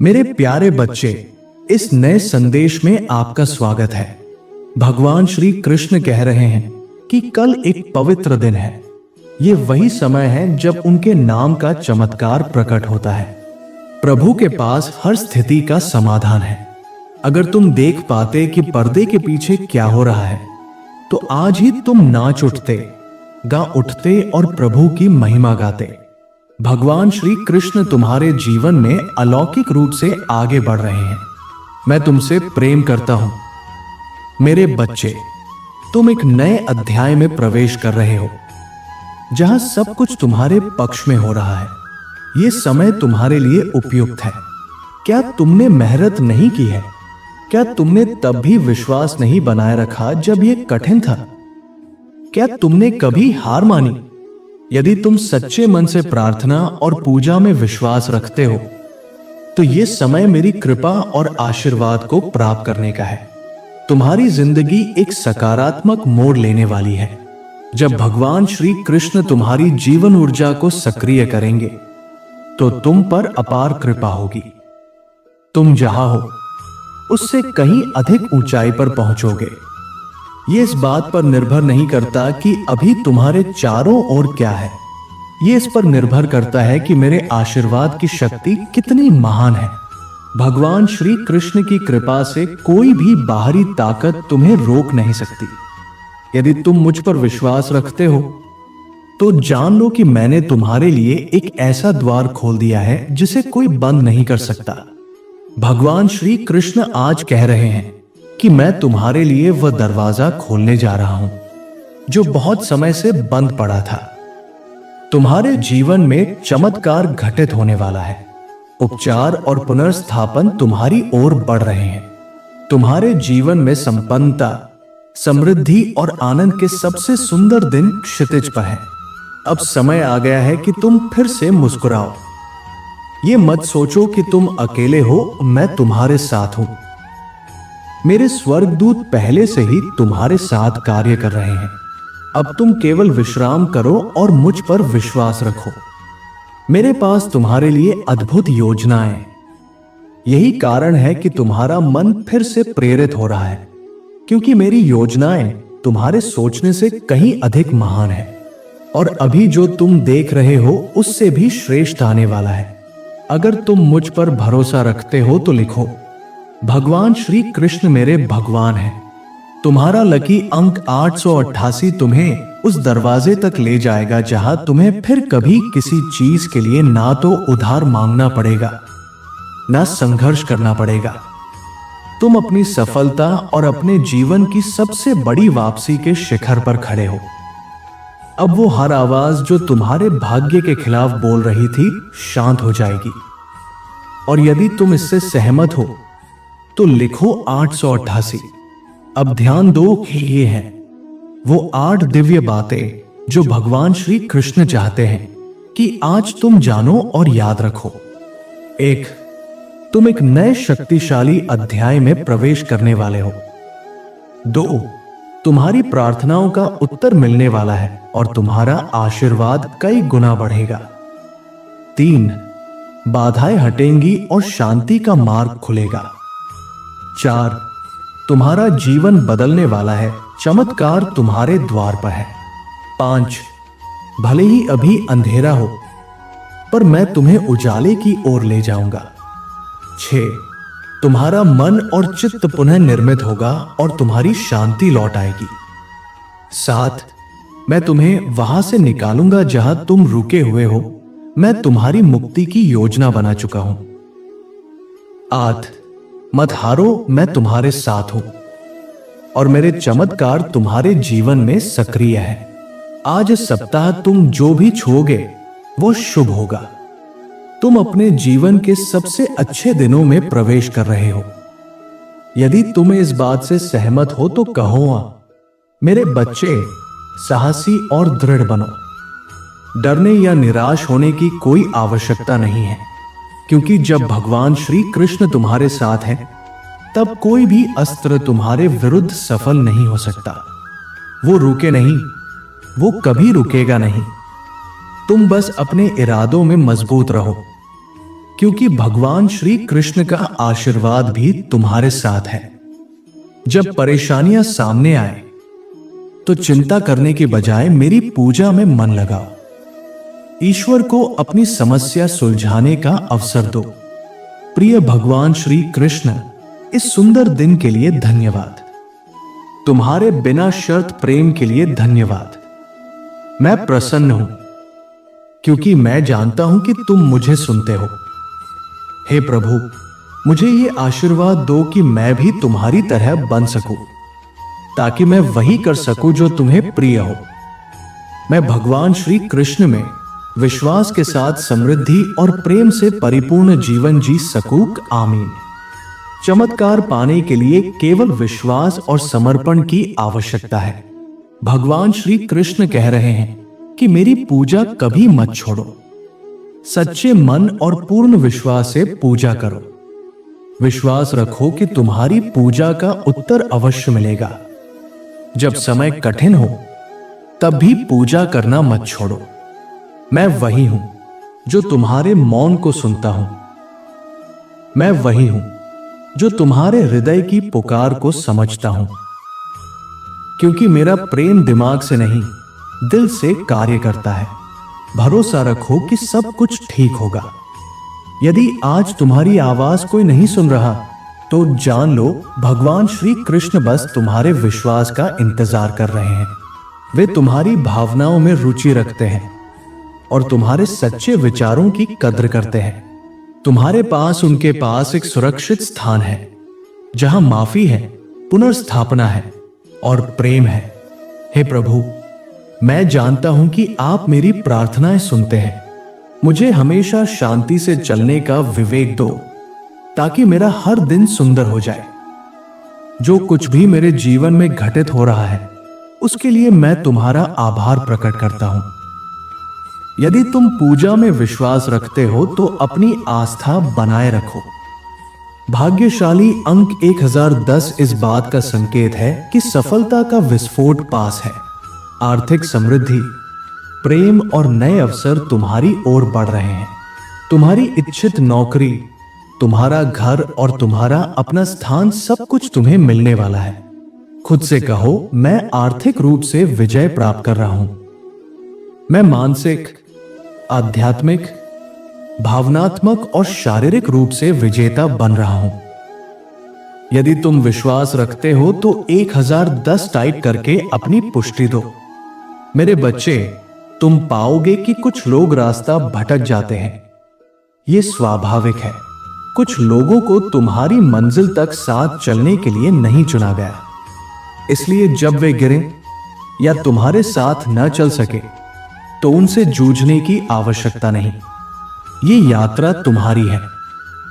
मेरे प्यारे बच्चे, इस नए संदेश में आपका स्वागत है। भगवान श्री कृष्ण कह रहे हैं कि कल एक पवित्र दिन है। ये वही समय है जब उनके नाम का चमत्कार प्रकट होता है। प्रभु के पास हर स्थिति का समाधान है। अगर तुम देख पाते कि पर्दे के पीछे क्या हो रहा है, तो आज ही तुम नाच उठते, गा उठते और प्रभु की महिमा गाते। भगवान श्री कृष्ण तुम्हारे जीवन में अलौकिक रूप से आगे बढ़ रहे हैं। मैं तुमसे प्रेम करता हूं। मेरे बच्चे, तुम एक नए अध्याय में प्रवेश कर रहे हो, जहां सब कुछ तुम्हारे पक्ष में हो रहा है। यह समय तुम्हारे लिए उपयुक्त है। क्या तुमने मेहनत नहीं की है? क्या तुमने तब भी विश्वास नहीं बनाए रखा जब यह कठिन था? क्या तुमने कभी हार मानी? यदि तुम सच्चे मन से प्रार्थना और पूजा में विश्वास रखते हो, तो यह समय मेरी कृपा और आशीर्वाद को प्राप्त करने का है। तुम्हारी जिंदगी एक सकारात्मक मोड़ लेने वाली है। जब भगवान श्री कृष्ण तुम्हारी जीवन ऊर्जा को सक्रिय करेंगे, तो तुम पर अपार कृपा होगी। तुम जहां हो, उससे कहीं अधिक ऊंचाई पर पहुंचोगे। यह इस बात पर निर्भर नहीं करता कि अभी तुम्हारे चारों ओर क्या है। यह इस पर निर्भर करता है कि मेरे आशीर्वाद की शक्ति कितनी महान है। भगवान श्री कृष्ण की कृपा से कोई भी बाहरी ताकत तुम्हें रोक नहीं सकती। यदि तुम मुझ पर विश्वास रखते हो, तो जान लो कि मैंने तुम्हारे लिए एक ऐसा द्वार खोल दिया है जिसे कोई बंद नहीं कर सकता। भगवान श्री कृष्ण आज कह रहे हैं कि मैं तुम्हारे लिए वह दरवाजा खोलने जा रहा हूं जो बहुत समय से बंद पड़ा था। तुम्हारे जीवन में चमत्कार घटित होने वाला है। उपचार और पुनर्स्थापन तुम्हारी ओर बढ़ रहे हैं। तुम्हारे जीवन में संपन्नता, समृद्धि और आनंद के सबसे सुंदर दिन क्षितिज पर है। अब समय आ गया है कि तुम फिर से मुस्कुराओ। ये मत सोचो कि तुम अकेले हो, मैं तुम्हारे साथ हूं। मेरे स्वर्गदूत पहले से ही तुम्हारे साथ कार्य कर रहे हैं। अब तुम केवल विश्राम करो और मुझ पर विश्वास रखो। मेरे पास तुम्हारे लिए अद्भुत योजनाएं। यही कारण है कि तुम्हारा मन फिर से प्रेरित हो रहा है, क्योंकि मेरी योजनाएं तुम्हारे सोचने से कहीं अधिक महान है। और अभी जो तुम देख रहे हो, उससे भी श्रेष्ठ आने वाला है। अगर तुम मुझ पर भरोसा रखते हो तो लिखो, भगवान श्री कृष्ण मेरे भगवान हैं। तुम्हारा लकी अंक 888 तुम्हें उस दरवाजे तक ले जाएगा जहां तुम्हें फिर कभी किसी चीज के लिए ना तो उधार मांगना पड़ेगा, ना संघर्ष करना पड़ेगा। तुम अपनी सफलता और अपने जीवन की सबसे बड़ी वापसी के शिखर पर खड़े हो। अब वो हर आवाज जो तुम्हारे भाग्य के खिलाफ बोल रही थी, शांत हो जाएगी। और यदि तुम इससे सहमत हो, तो लिखो 888। अब ध्यान दो कि ये हैं वो 8 दिव्य बातें जो भगवान श्री कृष्ण चाहते हैं कि आज तुम जानो और याद रखो। 1. तुम एक नए शक्तिशाली अध्याय में प्रवेश करने वाले हो। 2. तुम्हारी प्रार्थनाओं का उत्तर मिलने वाला है और तुम्हारा आशीर्वाद कई गुना बढ़ेगा। 3. बाधाएं हटेंगी और शांति का मार्ग खुलेगा। 4. तुम्हारा जीवन बदलने वाला है, चमत्कार तुम्हारे द्वार पर है। 5. भले ही अभी अंधेरा हो, पर मैं तुम्हें उजाले की ओर ले जाऊंगा। 6. तुम्हारा मन और चित्त पुनः निर्मित होगा और तुम्हारी शांति लौट आएगी। 7. मैं तुम्हें वहां से निकालूंगा जहां तुम रुके हुए हो। मैं तुम्हारी मुक्ति की योजना बना चुका हूं। 8. मत हारो, मैं तुम्हारे साथ हूं और मेरे चमत्कार तुम्हारे जीवन में सक्रिय है। आज सप्ताह तुम जो भी छूओगे वो शुभ होगा। तुम अपने जीवन के सबसे अच्छे दिनों में प्रवेश कर रहे हो। यदि तुम इस बात से सहमत हो तो कहो, मेरे बच्चे, साहसी और दृढ़ बनो। डरने या निराश होने की कोई आवश्यकता नहीं है, क्योंकि जब भगवान श्री कृष्ण तुम्हारे साथ हैं, तब कोई भी अस्त्र तुम्हारे विरुद्ध सफल नहीं हो सकता। वो रुके नहीं, वो कभी रुकेगा नहीं। तुम बस अपने इरादों में मजबूत रहो। क्योंकि भगवान श्री कृष्ण का आशीर्वाद भी तुम्हारे साथ है। जब परेशानियां सामने आए तो चिंता करने के बजाय मेरी पूजा में मन लगाओ। ईश्वर को अपनी समस्या सुलझाने का अवसर दो। प्रिय भगवान श्री कृष्ण, इस सुंदर दिन के लिए धन्यवाद। तुम्हारे बिना शर्त प्रेम के लिए धन्यवाद। मैं प्रसन्न हूं क्योंकि मैं जानता हूं कि तुम मुझे सुनते हो। हे प्रभु, मुझे ये आशीर्वाद दो कि मैं भी तुम्हारी तरह बन सकूं, ताकि मैं वही कर सकूं जो तुम्हें प्रिय हो। मैं भगवान श्री कृष्ण में विश्वास के साथ समृद्धि और प्रेम से परिपूर्ण जीवन जी सकूं। आमीन। चमत्कार पाने के लिए केवल विश्वास और समर्पण की आवश्यकता है। भगवान श्री कृष्ण कह रहे हैं कि मेरी पूजा कभी मत छोड़ो। सच्चे मन और पूर्ण विश्वास से पूजा करो। विश्वास रखो कि तुम्हारी पूजा का उत्तर अवश्य मिलेगा। जब समय कठिन हो तब भी पूजा करना मत छोड़ो। मैं वही हूं जो तुम्हारे मौन को सुनता हूं। मैं वही हूं जो तुम्हारे हृदय की पुकार को समझता हूं। क्योंकि मेरा प्रेम दिमाग से नहीं, दिल से कार्य करता है। भरोसा रखो कि सब कुछ ठीक होगा। यदि आज तुम्हारी आवाज कोई नहीं सुन रहा तो जान लो भगवान श्री कृष्ण बस तुम्हारे विश्वास का इंतजार कर रहे हैं। वे तुम्हारी भावनाओं में रुचि रखते हैं और तुम्हारे सच्चे विचारों की कद्र करते हैं। तुम्हारे पास उनके पास एक सुरक्षित स्थान है जहां माफी है, पुनर्स्थापना है और प्रेम है। हे प्रभु, मैं जानता हूं कि आप मेरी प्रार्थनाएं सुनते हैं। मुझे हमेशा शांति से चलने का विवेक दो ताकि मेरा हर दिन सुंदर हो जाए। जो कुछ भी मेरे जीवन में घटित हो रहा है उसके लिए मैं तुम्हारा आभार प्रकट करता हूं। यदि तुम पूजा में विश्वास रखते हो तो अपनी आस्था बनाए रखो। भाग्यशाली अंक 1010 इस बात का संकेत है कि सफलता का विस्फोट पास है। आर्थिक समृद्धि, प्रेम और नए अवसर तुम्हारी ओर बढ़ रहे हैं। तुम्हारी इच्छित नौकरी, तुम्हारा घर और तुम्हारा अपना स्थान, सब कुछ तुम्हें मिलने वाला है। खुद से कहो, मैं आर्थिक रूप से विजय प्राप्त कर रहा हूं। मैं मानसिक, आध्यात्मिक, भावनात्मक और शारीरिक रूप से विजेता बन रहा हूं। यदि तुम विश्वास रखते हो तो 1010 टाइप करके अपनी पुष्टि दो। मेरे बच्चे, तुम पाओगे कि कुछ लोग रास्ता भटक जाते हैं। यह स्वाभाविक है। कुछ लोगों को तुम्हारी मंजिल तक साथ चलने के लिए नहीं चुना गया। इसलिए जब वे गिरें या तुम्हारे साथ न चल सके तो उनसे जूझने की आवश्यकता नहीं। ये यात्रा तुम्हारी है।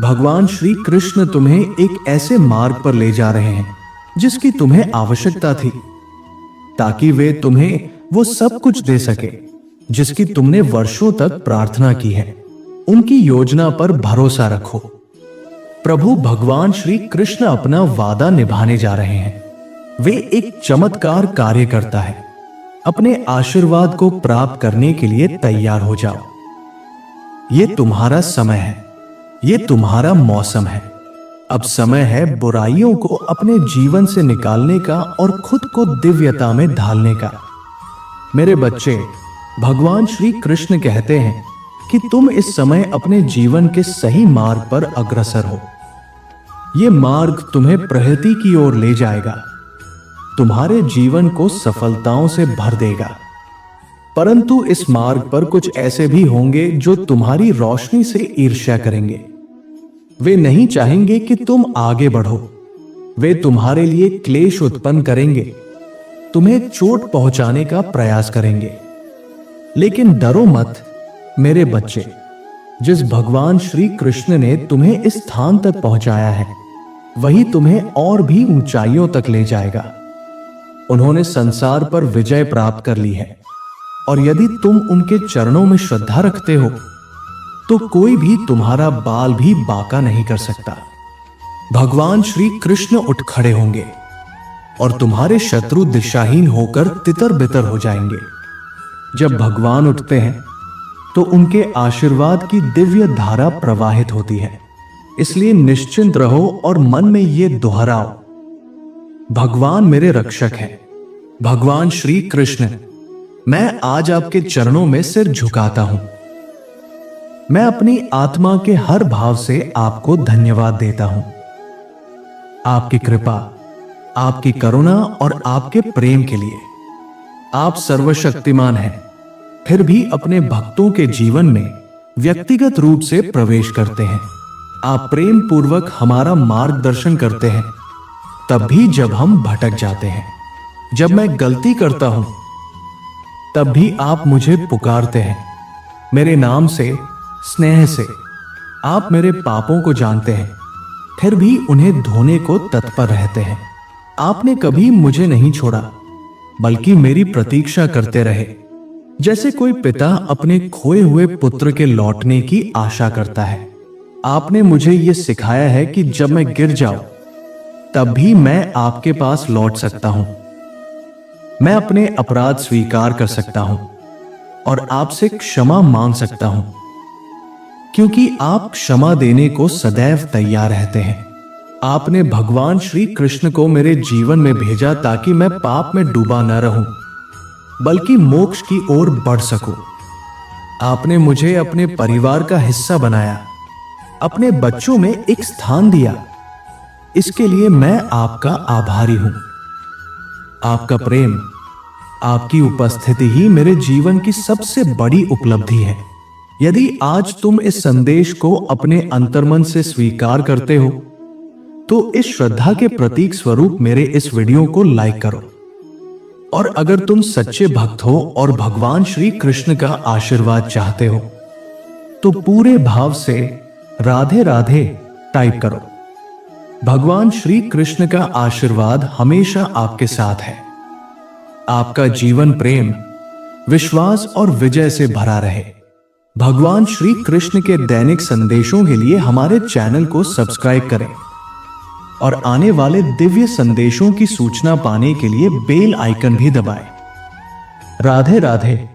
भगवान श्री कृष्ण तुम्हें एक ऐसे मार्ग पर ले जा रहे हैं जिसकी तुम्हें आवश्यकता थी, ताकि वे तुम्हें वो सब कुछ दे सके जिसकी तुमने वर्षों तक प्रार्थना की है। उनकी योजना पर भरोसा रखो। प्रभु भगवान श्री कृष्ण अपना वादा निभाने जा रहे हैं। वे एक चमत्कार कार्य करता है। अपने आशीर्वाद को प्राप्त करने के लिए तैयार हो जाओ। ये तुम्हारा समय है। ये तुम्हारा मौसम है। अब समय है बुराइयों को अपने जीवन से निकालने का और खुद को दिव्यता में ढालने का। मेरे बच्चे, भगवान श्री कृष्ण कहते हैं कि तुम इस समय अपने जीवन के सही मार्ग पर अग्रसर हो। यह मार्ग तुम्हें प्रगति की ओर ले जाएगा, तुम्हारे जीवन को सफलताओं से भर देगा। परंतु इस मार्ग पर कुछ ऐसे भी होंगे जो तुम्हारी रोशनी से ईर्ष्या करेंगे। वे नहीं चाहेंगे कि तुम आगे बढ़ो। वे तुम्हारे लिए क्लेश उत्पन्न करेंगे, तुम्हें चोट पहुंचाने का प्रयास करेंगे। लेकिन डरो मत मेरे बच्चे। जिस भगवान श्री कृष्ण ने तुम्हें इस स्थान तक पहुंचाया है वही तुम्हें और भी ऊंचाइयों तक ले जाएगा। उन्होंने संसार पर विजय प्राप्त कर ली है और यदि तुम उनके चरणों में श्रद्धा रखते हो तो कोई भी तुम्हारा बाल भी बांका नहीं कर सकता। भगवान श्री कृष्ण उठ खड़े होंगे और तुम्हारे शत्रु दिशाहीन होकर तितर बितर हो जाएंगे। जब भगवान उठते हैं तो उनके आशीर्वाद की दिव्य धारा प्रवाहित होती है। इसलिए निश्चिंत रहो और मन में ये दोहराओ, भगवान मेरे रक्षक हैं, भगवान श्री कृष्ण, मैं आज आपके चरणों में सिर झुकाता हूं। मैं अपनी आत्मा के हर भाव से आपको धन्यवाद देता हूं। आपकी कृपा, आपकी करुणा और आपके प्रेम के लिए। आप सर्वशक्तिमान हैं, फिर भी अपने भक्तों के जीवन में व्यक्तिगत रूप से प्रवेश करते हैं। आप प्रेम पूर्वक हमारा मार्गदर्शन करते हैं, तब भी जब हम भटक जाते हैं। जब मैं गलती करता हूं, तब भी आप मुझे पुकारते हैं, मेरे नाम से, स्नेह से। आप मेरे पापों को जानते हैं, फिर भी उन्हें धोने को तत्पर रहते हैं। आपने कभी मुझे नहीं छोड़ा, बल्कि मेरी प्रतीक्षा करते रहे, जैसे कोई पिता अपने खोए हुए पुत्र के लौटने की आशा करता है। आपने मुझे यह सिखाया है कि जब मैं गिर जाऊं, तब भी मैं आपके पास लौट सकता हूं। मैं अपने अपराध स्वीकार कर सकता हूं और आपसे क्षमा मांग सकता हूं, क्योंकि आप क्षमा देने को सदैव तैयार रहते हैं। आपने भगवान श्री कृष्ण को मेरे जीवन में भेजा ताकि मैं पाप में डूबा न रहूं, बल्कि मोक्ष की ओर बढ़ सकूं। आपने मुझे अपने परिवार का हिस्सा बनाया, अपने बच्चों में एक स्थान दिया। इसके लिए मैं आपका आभारी हूं। आपका प्रेम, आपकी उपस्थिति ही मेरे जीवन की सबसे बड़ी उपलब्धि है। यदि आज तुम इस संदेश को अपने अंतर्मन से स्वीकार करते हो, तो इस श्रद्धा के प्रतीक स्वरूप मेरे इस वीडियो को लाइक करो। और अगर तुम सच्चे भक्त हो और भगवान श्री कृष्ण का आशीर्वाद चाहते हो, तो पूरे भाव से राधे राधे टाइप करो। भगवान श्री कृष्ण का आशीर्वाद हमेशा आपके साथ है। आपका जीवन प्रेम, विश्वास और विजय से भरा रहे। भगवान श्री कृष्ण के दैनिक संदेशों के लिए हमारे चैनल को सब्सक्राइब करें और आने वाले दिव्य संदेशों की सूचना पाने के लिए बेल आइकन भी दबाएं। राधे राधे।